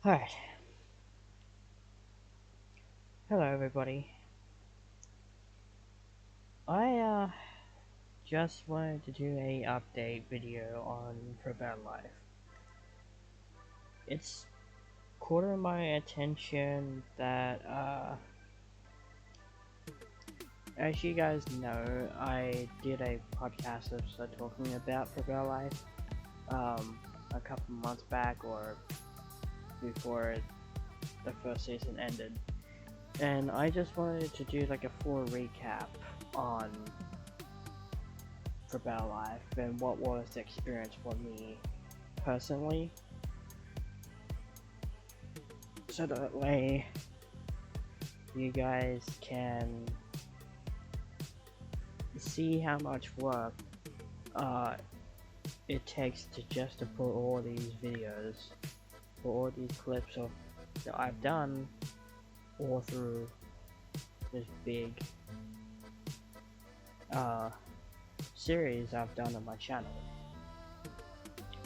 Alright, hello everybody. I just wanted to do a update video on Forbidden Life. It's caught my attention that as you guys know, I did a podcast episode talking about Forbidden Life a couple months back or before the first season ended. And I just wanted to do like a full recap on Forbidden Life and what was the experience for me personally, so that way you guys can see how much work it takes to just to put all these videos, put all these clips of that I've done all through this big series I've done on my channel.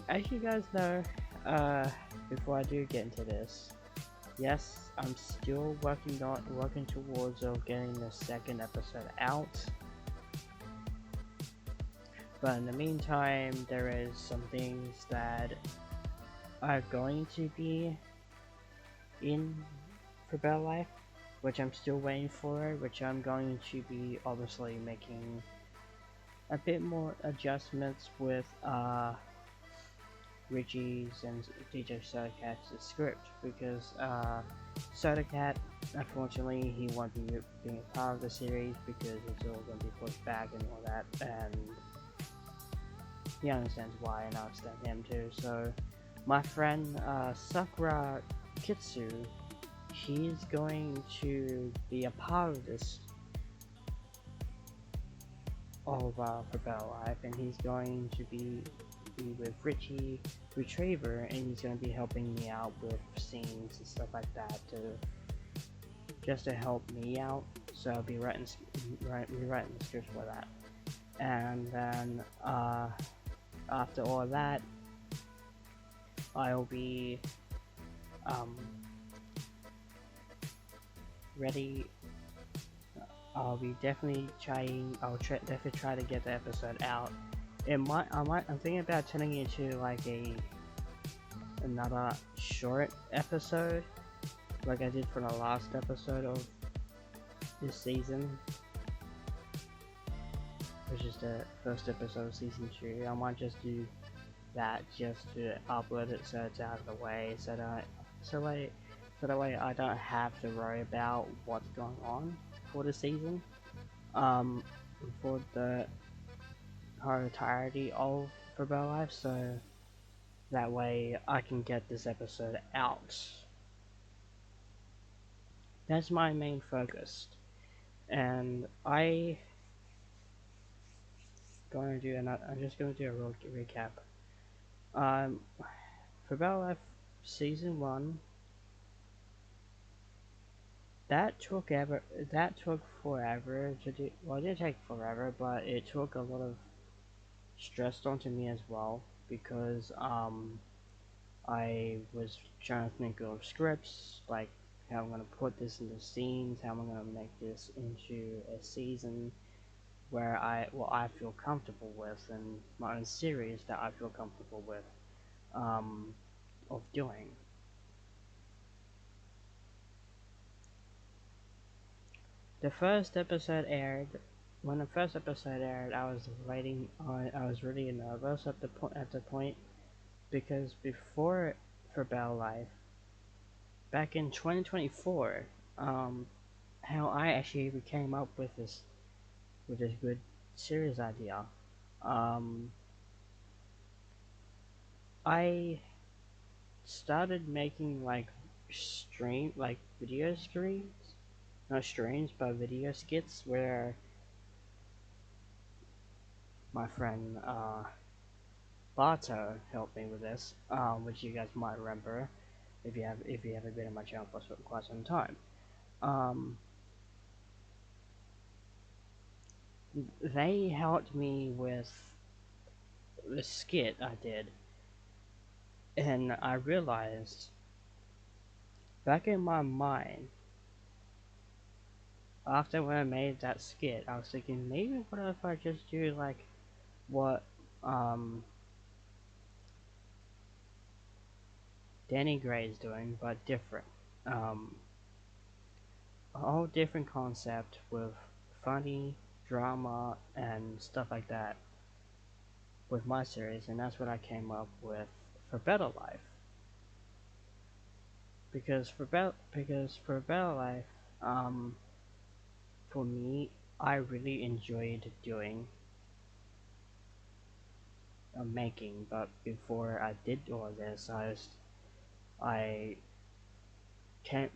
As you guys know, before I do get into this, yes, I'm still working towards getting the second episode out. But in the meantime, there is some things that are going to be in Forbidden Life, which I'm still waiting for, which I'm going to be obviously making a bit more adjustments with Richie's and DJ Sodacat's script, because Sodacat, unfortunately, he won't be being a part of the series because it's all going to be pushed back and all that, and he understands why, and I understand him too. So my friend Sakura Kitsu, she's going to be a part of this Forbidden Life, and he's going to be with Richie Retriever, and he's going to be helping me out with scenes and stuff like that just to help me out. So I'll be writing the script for that, and then after all that, I'll be ready. I'll be definitely trying. Definitely try to get the episode out. I'm thinking about turning it into like another short episode, like I did for the last episode of this season, which is the first episode of season 2. I might just do that just to upload it so it's out of the way, so that way I don't have to worry about what's going on for the season, for the whole entirety of Forbidden Life, so that way I can get this episode out. That's my main focus, and I'm just going to do a real recap. Forbidden Life Season 1, that took forever to do. Well, it didn't take forever, but it took a lot of stress onto me as well, because I was trying to think of scripts, like how I'm gonna put this into scenes, how I'm gonna make this into a season where I feel comfortable with, and my own series that I feel comfortable with of doing. The first episode aired. When the first episode aired, I was really nervous at the point, because before Forbidden Life, back in 2024, how I actually came up with this good series idea. I started making like video screens, not streams, but video skits, where my friend Bato helped me with this, which you guys might remember if you haven't been on my channel for quite some time. They helped me with the skit I did, and I realized back in my mind, after when I made that skit, I was thinking maybe what if I just do like what um Danny Gray is doing, but different. Um, a whole different concept with funny drama and stuff like that with my series, and that's what I came up with for Better Life. Because for Better Life, um, for me, I really enjoyed doing making, but before I did all this, I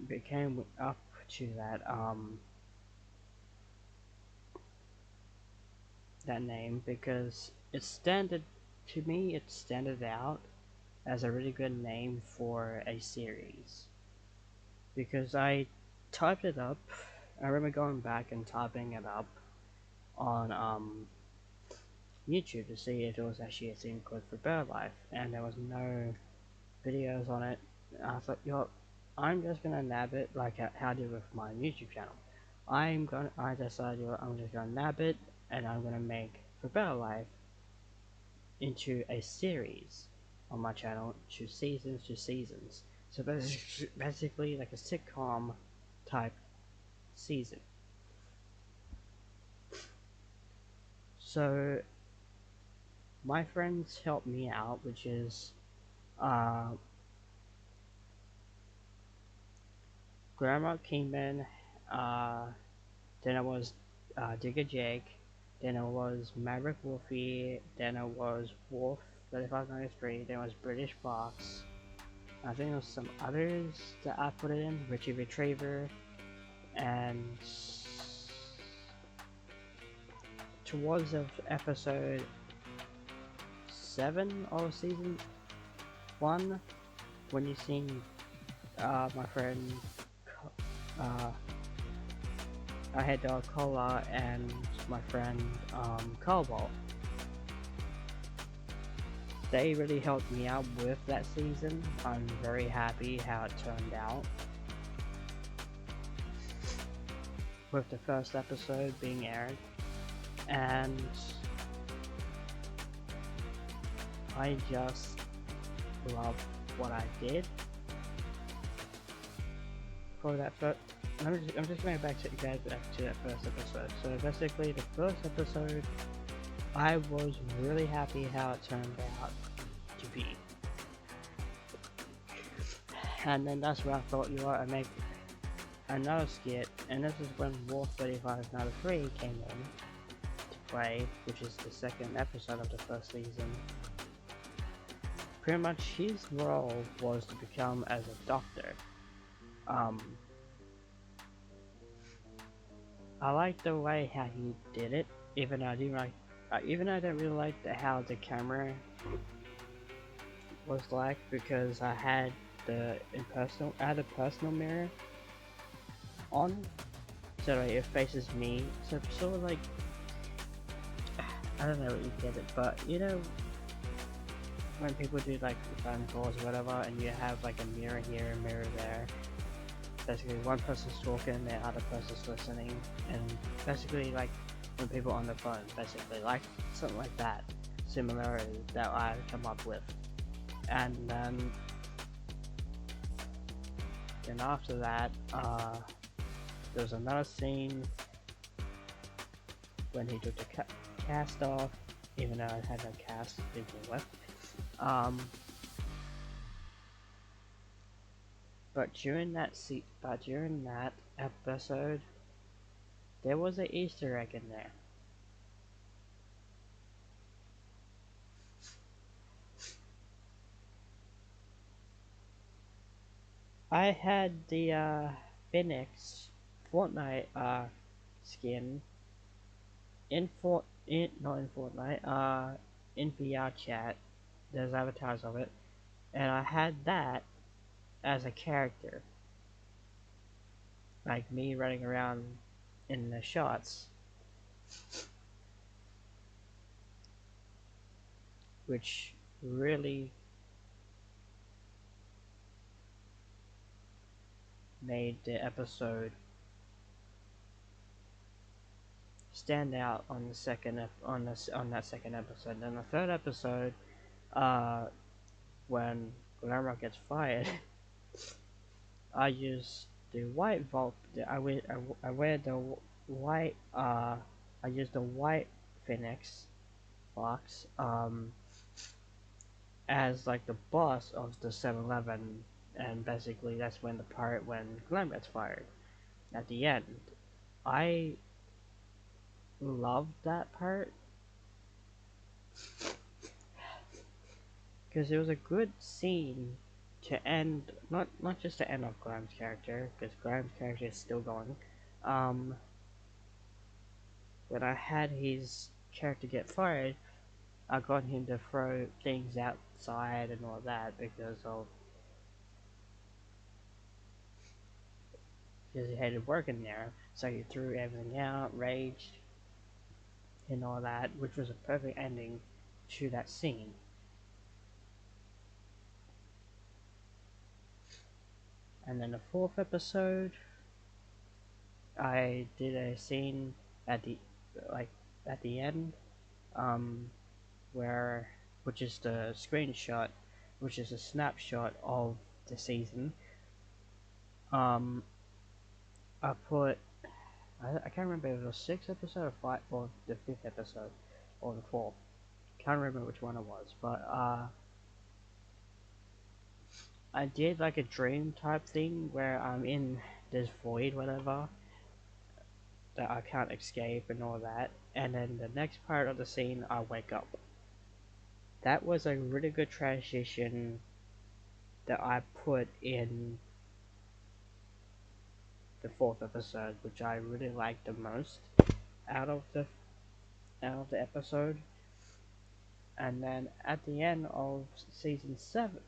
became up to that name because it standard out as a really good name for a series because I typed it up. I remember going back and typing it up on YouTube to see if it was actually a thing called for Better Life, and there was no videos on it. I thought, yo, I'm just gonna nab it like how I did with my YouTube channel. I decided, I'm just gonna nab it and I'm gonna make for Better Life into a series on my channel to seasons. So basically like a sitcom type season. So my friends helped me out, which is uh, Grandma came in, uh, then it was Digger Jake, then it was Maverick Wolfie, then it was Wolf 3593, then it was British Fox. I think there was some others that I put it in, Richie Retriever, and towards the episode 7 of season 1, when you seen my friend uh, I had Dog Cola and my friend Cobalt. They really helped me out with that season. I'm very happy how it turned out. With the first episode being aired. And I just love what I did for that first. I'm just going back to you guys back to that first episode. So basically, the first episode, I was really happy how it turned out to be. And then that's where I thought, I make another skit, and this is when Wolf 3593 came in to play, which is the second episode of the first season. Pretty much his role was to become as a doctor. I like the way how he did it, even though I didn't really like how the camera was like, because I had a personal mirror on, so like, it faces me, so sort of like, I don't know what you get it, but you know, when people do like phone calls or whatever, and you have like a mirror here, a mirror there. Basically, one person's talking, the other person's listening, and basically, like when people on the phone, basically, like something like that, similarity that I come up with, and then after that, there's another scene when he took the cast off, even though I had no cast, people left. But during that episode, there was an Easter egg in there. I had the Phoenix Fortnite skin not in Fortnite, in VR chat. There's avatars of it, and I had that as a character, like me running around in the shots, which really made the episode stand out on the on that second episode. Then the third episode, uh, when Glamrock gets fired, I use the white vault. I wear the white. I use the white Phoenix box. As like the boss of the 7-Eleven, and basically that's when the part when Glenn gets fired at the end. I loved that part because it was a good scene to end, not just to end off Graham's character, because Graham's character is still going. Um, when I had his character get fired, I got him to throw things outside and all that because he hated working there. So he threw everything out, raged, and all that, which was a perfect ending to that scene. And then the fourth episode, I did a scene at the like at the end, um, where which is the screenshot, which is a snapshot of the season. Um, I put I can't remember if it was sixth episode or five or the fifth episode or the fourth. Can't remember which one it was, but I did like a dream type thing where I'm in this void, whatever, that I can't escape and all that. And then the next part of the scene, I wake up. That was a really good transition that I put in the fourth episode, which I really liked the most out of the episode. And then at the end of season seven,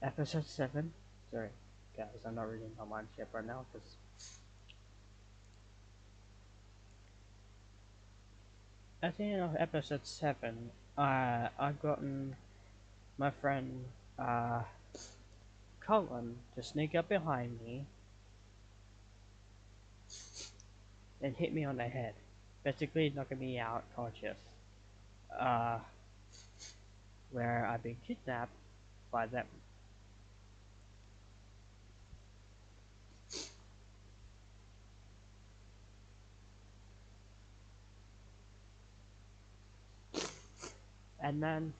episode seven. Sorry, guys, I'm not reading my mind ship right now because at the end of episode 7, I've gotten my friend Colin to sneak up behind me and hit me on the head, basically knocking me out conscious. Uh, where I've been kidnapped by them. And then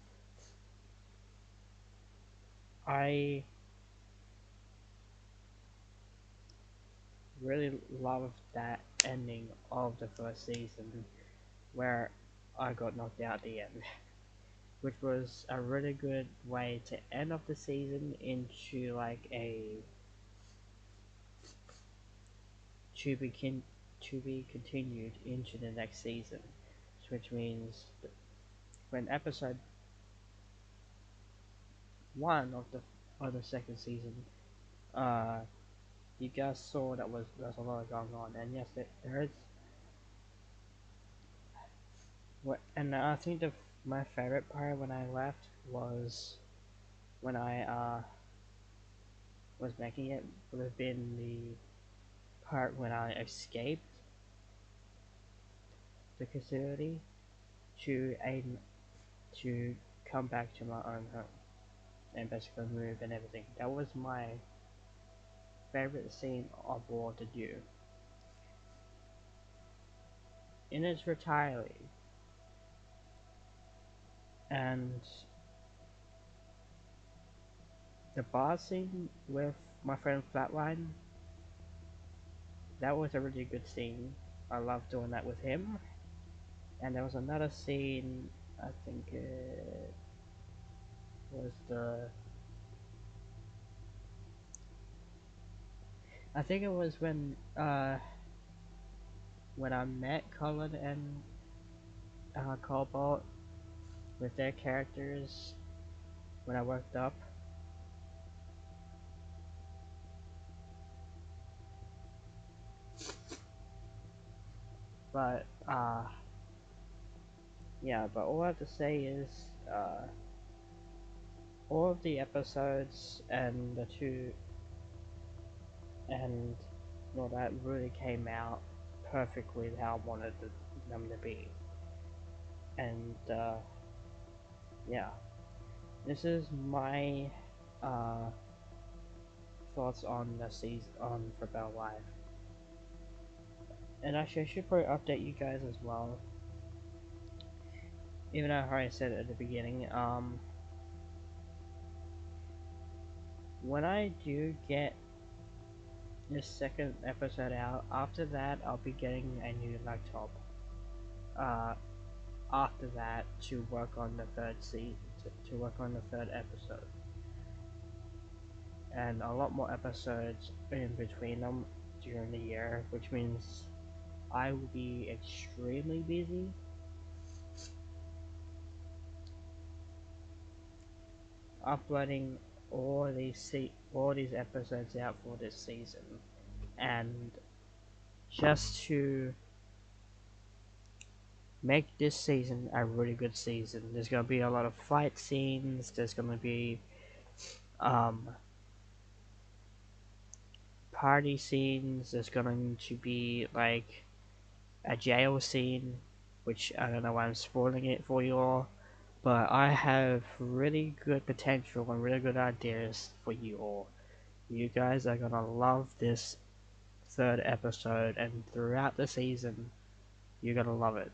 I really loved that ending of the first season where I got knocked out at the end, which was a really good way to end off the season into like a to begin to be continued into the next season, which means when episode 1 of the second season, uh, you guys saw that there's a lot going on, and yes, there is. And I think my favorite part when I left was when I was making it would have been the part when I escaped the facility to aid to come back to my own home and basically move and everything. That was my favorite scene of all to do. In its entirety, and the boss scene with my friend Flatline, that was a really good scene. I loved doing that with him. And there was another scene, I think it was I think it was when I met Colin and Cobalt with their characters when I worked up. But yeah, but all I have to say is all of the episodes and the two and well, that really came out perfectly how I wanted them to be. And yeah, this is my uh, thoughts on the season on Forbell Life. And actually, I should probably update you guys as well. Even though I already said it at the beginning, when I do get this second episode out, after that I'll be getting a new laptop. Uh, After that, to work on the third season, to work on the third episode, and a lot more episodes in between them during the year, which means I will be extremely busy. Uploading all these episodes out for this season, and just to make this season a really good season. There's gonna be a lot of fight scenes. There's gonna be um, party scenes. There's going to be like a jail scene, which I don't know why I'm spoiling it for you all, but I have really good potential and really good ideas for you all. You guys are gonna love this third episode, and throughout the season, you're gonna love it.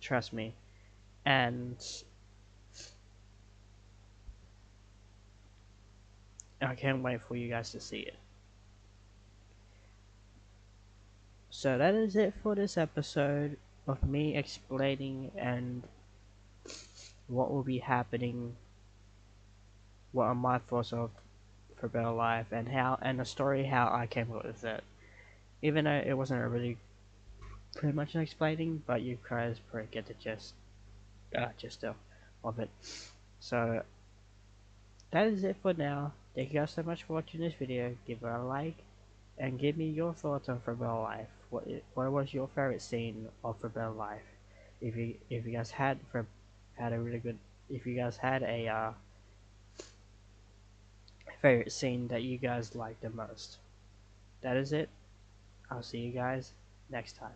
Trust me. And I can't wait for you guys to see it. So that is it for this episode of me explaining and what will be happening, what are my thoughts of For Better Life, and the story how I came up with it. Even though it wasn't a really pretty much an explaining, but you guys probably get the gist of it. So that is it for now. Thank you guys so much for watching this video. Give it a like and give me your thoughts on For Better Life. What was your favorite scene of For Better Life? If you guys had a really good, if you guys had a favorite scene that you guys liked the most. That is it. I'll see you guys next time.